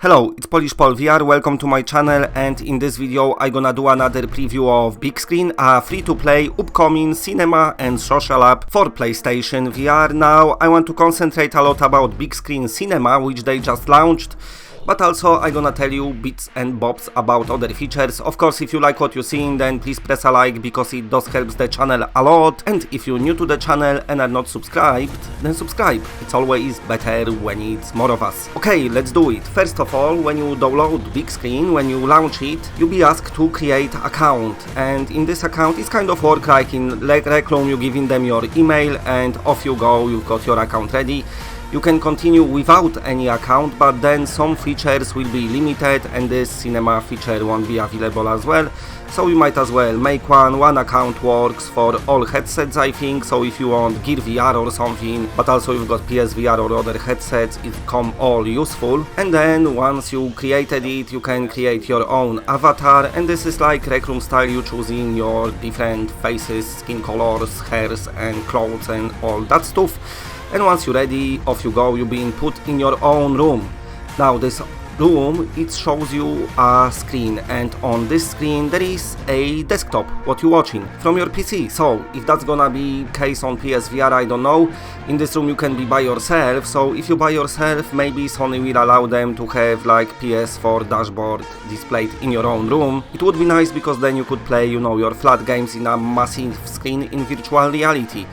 Hello, it's Polish Paul VR, welcome to my channel, and in this video I gonna do another preview of BIGSCREEN, a free-to-play upcoming cinema and social app for PlayStation VR. Now I want to concentrate a lot about BIGSCREEN Cinema, which they just launched, but also I'm gonna tell you bits and bobs about other features. Of course, if you like what you're seeing, then please press a like because it does help the channel a lot. And if you're new to the channel and are not subscribed, then subscribe. It's always better when it's more of us. Okay, let's do it. First of all, when you download BIGSCREEN, when you launch it, you'll be asked to create account. And in this account, it's kind of work like in Rec Room, you're giving them your email and off you go, you've got your account ready. You can continue without any account, but then some features will be limited and this cinema feature won't be available as well. So you might as well make one account works for all headsets, I think. So if you want Gear VR or something, but also you've got PSVR or other headsets, it come all useful. And then once you created it, you can create your own avatar, and this is like Rec Room style, you choosing your different faces, skin colors, hairs and clothes and all that stuff. And once you're ready, off you go, you're being put in your own room. Now this room, it shows you a screen, and on this screen there is a desktop, what you're watching from your PC. So if that's gonna be case on PSVR, I don't know. In this room you can be by yourself, so if you by yourself, maybe Sony will allow them to have like PS4 dashboard displayed in your own room. It would be nice because then you could play, you know, your flat games in a massive screen in virtual reality.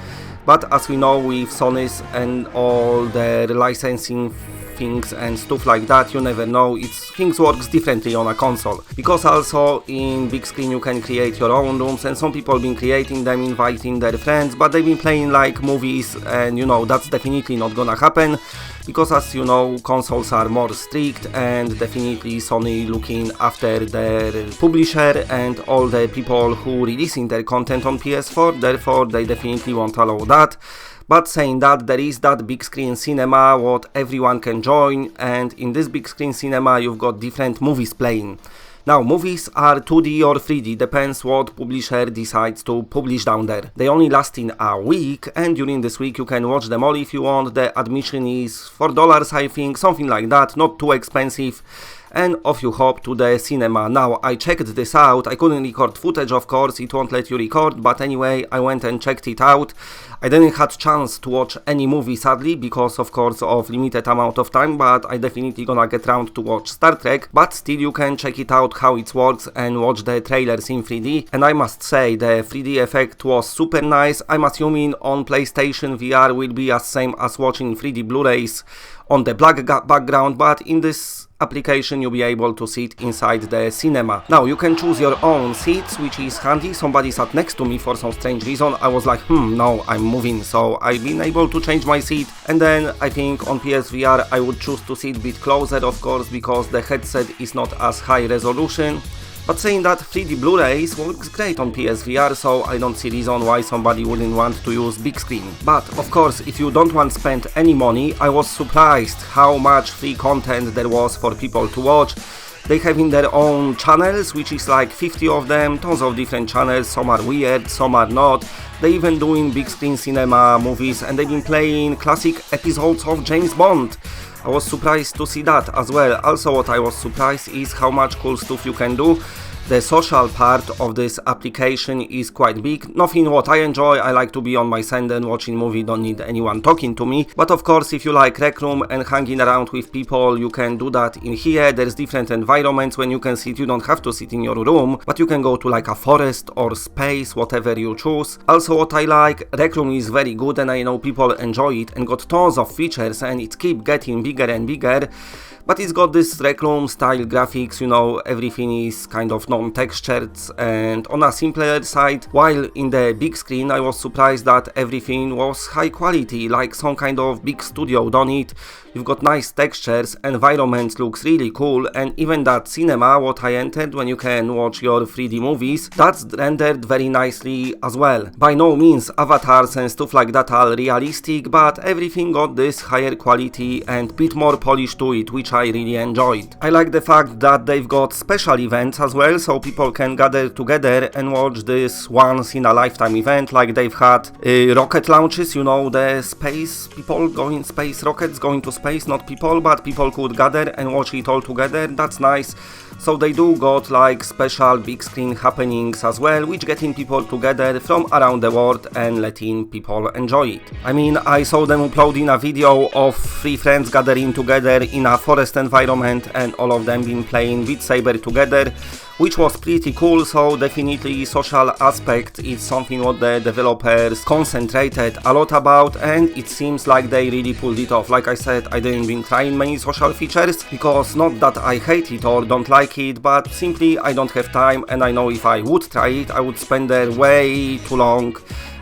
But as we know, with Sony's and all their licensing things and stuff like that, you never know, things works differently on a console. Because also in BIGSCREEN you can create your own rooms, and some people have been creating them, inviting their friends, but they've been playing like movies, and you know, that's definitely not gonna happen. Because as you know, consoles are more strict, and definitely Sony looking after their publisher and all the people who releasing their content on PS4, therefore they definitely won't allow that. But saying that, there is that BIGSCREEN Cinema what everyone can join, and in this BIGSCREEN Cinema you've got different movies playing. Now, movies are 2D or 3D, depends what publisher decides to publish down there. They only last in a week, and during this week you can watch them all if you want. The admission is $4, I think, something like that, not too expensive. And off you hop to the cinema. Now, I checked this out. I couldn't record footage, of course, it won't let you record, but anyway, I went and checked it out. I didn't have chance to watch any movie, sadly, because of course of limited amount of time, but I definitely gonna get round to watch Star Trek. But still you can check it out how it works and watch the trailers in 3D. And I must say, the 3D effect was super nice. I'm assuming on PlayStation VR will be as same as watching 3D Blu-rays on the black background, but in this application you'll be able to sit inside the cinema. Now you can choose your own seats, which is handy. Somebody sat next to me for some strange reason. I was like, no, I'm moving, so I've been able to change my seat. And then I think on PSVR I would choose to sit a bit closer, of course, because the headset is not as high resolution. But saying that, 3D Blu-rays works great on PSVR, so I don't see reason why somebody wouldn't want to use BIGSCREEN. But of course, if you don't want to spend any money, I was surprised how much free content there was for people to watch. They have in their own channels, which is like 50 of them, tons of different channels, some are weird, some are not. They even doing BIGSCREEN Cinema movies, and they've been playing classic episodes of James Bond. I was surprised to see that as well. Also what I was surprised is how much cool stuff you can do. The social part of this application is quite big. Nothing what I enjoy. I like to be on my sender watching movie, don't need anyone talking to me. But of course, if you like Rec Room and hanging around with people, you can do that in here. There's different environments when you can sit. You don't have to sit in your room, but you can go to like a forest or space, whatever you choose. Also what I like, Rec Room is very good and I know people enjoy it and got tons of features, and it keeps getting bigger and bigger. But it's got this Rec Room style graphics, you know, everything is kind of non-textured and on a simpler side, while in the BIGSCREEN I was surprised that everything was high quality, like some kind of big studio done it. You've got nice textures, environment looks really cool, and even that cinema what I entered when you can watch your 3D movies, that's rendered very nicely as well. By no means avatars and stuff like that are realistic, but everything got this higher quality and bit more polish to it, which I really enjoyed. I like the fact that they've got special events as well, so people can gather together and watch this once in a lifetime event, like they've had rocket launches, you know, the space people going, space rockets going to space, not people, but people could gather and watch it all together. That's nice. So they do got like special big screen happenings as well, which getting people together from around the world and letting people enjoy it. I mean, I saw them uploading a video of 3 friends gathering together in a forest environment and all of them been playing Beat Saber together, which was pretty cool. So definitely social aspect is something what the developers concentrated a lot about, and it seems like they really pulled it off. Like I said, I didn't been trying many social features because not that I hate it or don't like it, but simply I don't have time, and I know if I would try it I would spend there way too long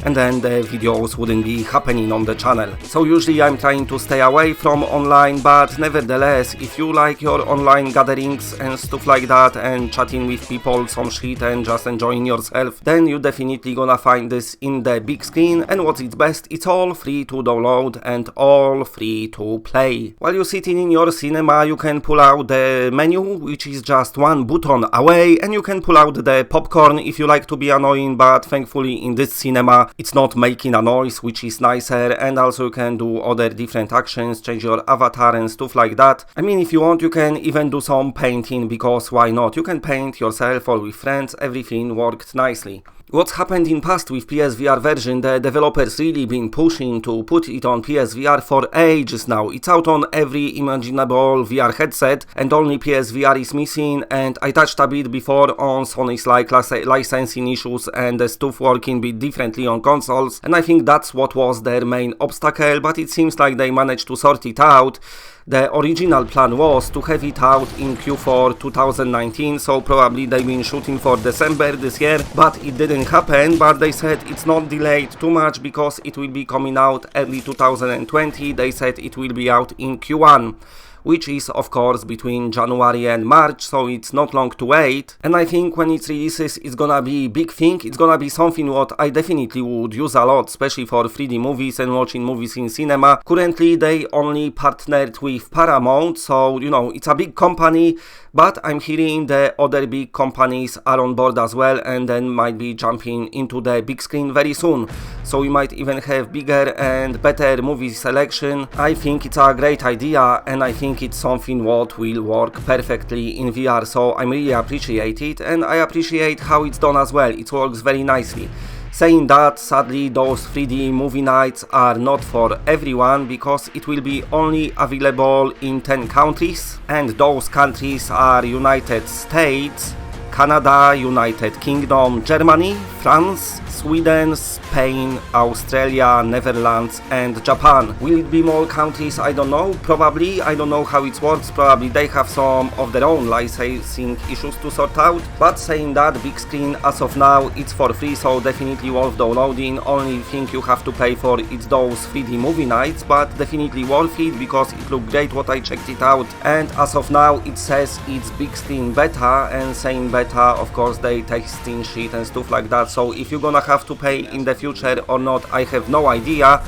and then the videos wouldn't be happening on the channel. So usually I'm trying to stay away from online, but nevertheless, if you like your online gatherings and stuff like that and chatting with people, some shit and just enjoying yourself, then you definitely gonna find this in the big screen. And what's its best, it's all free to download and all free to play. While you're sitting in your cinema, you can pull out the menu, which is just one button away, and you can pull out the popcorn if you like to be annoying, but thankfully in this cinema it's not making a noise, which is nicer. And also you can do other different actions, change your avatar and stuff like that. I mean, if you want, you can even do some painting, because why not? You can paint yourself or with friends, everything worked nicely. What's happened in past with PSVR version, the developers really been pushing to put it on PSVR for ages now. It's out on every imaginable VR headset and only PSVR is missing, and I touched a bit before on Sony's like licensing issues and the stuff working a bit differently on consoles, and I think that's what was their main obstacle, but it seems like they managed to sort it out. The original plan was to have it out in Q4 2019, so probably they've been shooting for December this year, but it didn't happen. But they said it's not delayed too much because it will be coming out early 2020. They said it will be out in Q1, which is of course between January and March, so it's not long to wait. And I think when it releases, it's gonna be a big thing. It's gonna be something what I definitely would use a lot, especially for 3D movies and watching movies in cinema. Currently they only partnered with Paramount, so you know, it's a big company, but I'm hearing the other big companies are on board as well, and then might be jumping into the big screen very soon. So we might even have bigger and better movie selection. I think it's a great idea, and I think it's something what will work perfectly in VR, so I really appreciate it, and I appreciate how it's done as well. It works very nicely. Saying that, sadly those 3D movie nights are not for everyone, because it will be only available in 10 countries, and those countries are United States, Canada, United Kingdom, Germany, France, Sweden, Spain, Australia, Netherlands and Japan. Will it be more countries? I don't know. Probably. I don't know how it works. Probably they have some of their own licensing issues to sort out. But saying that, big screen as of now it's for free, so definitely worth downloading. Only thing you have to pay for is those 3D movie nights, but definitely worth it because it looked great what I checked it out. And as of now it says it's big screen beta, and saying beta, of course they testing shit and stuff like that, so if you're gonna have to pay in the future or not, I have no idea.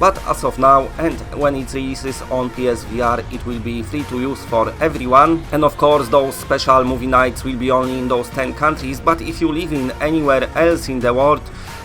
But as of now, and when it releases on PSVR, it will be free to use for everyone. And of course those special movie nights will be only in those 10 countries, but if you live in anywhere else in the world,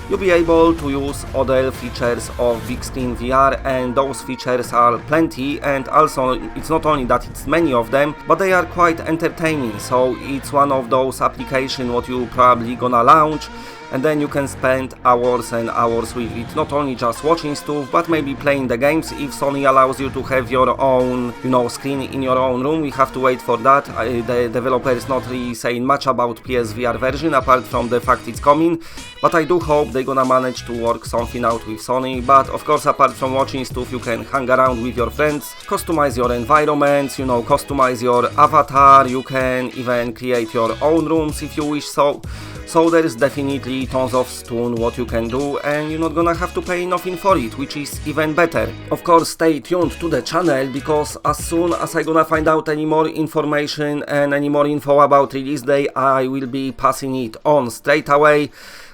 you'll be able to use other features of big screen VR, and those features are plenty. And also it's not only that it's many of them, but they are quite entertaining, so it's one of those applications what you probably gonna launch, and then you can spend hours and hours with it, not only just watching stuff, but maybe playing the games if Sony allows you to have your own, you know, screen in your own room. We have to wait for that. The developer is not really saying much about PSVR version apart from the fact it's coming, but I do hope they're gonna manage to work something out with Sony. But of course, apart from watching stuff, you can hang around with your friends, customize your environments, you know, customize your avatar, you can even create your own rooms if you wish so. So there is definitely tons of stone what you can do, and you're not gonna have to pay nothing for it, which is even better. Of course, stay tuned to the channel, because as soon as I gonna find out any more information and any more info about release day, I will be passing it on straight away.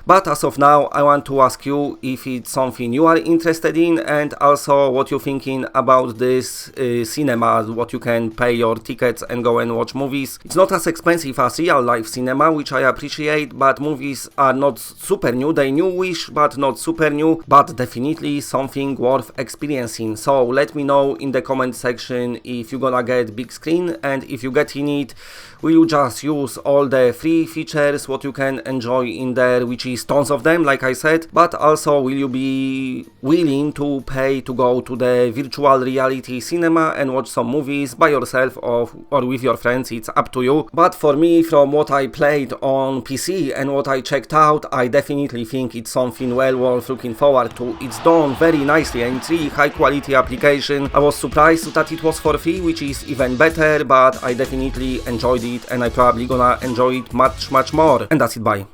But as of now, I want to ask you if it's something you are interested in, and also what you're thinking about this cinema, what you can pay your tickets and go and watch movies. It's not as expensive as real life cinema, which I appreciate, but movies are not super new. They newish, but not super new, but definitely something worth experiencing. So let me know in the comment section if you're gonna get big screen, and if you get in it, will you just use all the free features what you can enjoy in there, which is tons of them, like I said, but also will you be willing to pay to go to the virtual reality cinema and watch some movies by yourself or with your friends? It's up to you. But for me, from what I played on PC and what I checked out, I definitely think it's something well worth looking forward to. It's done very nicely and it's really high quality application. I was surprised that it was for free, which is even better, but I definitely enjoyed it and I probably gonna enjoy it much more. And that's it, bye.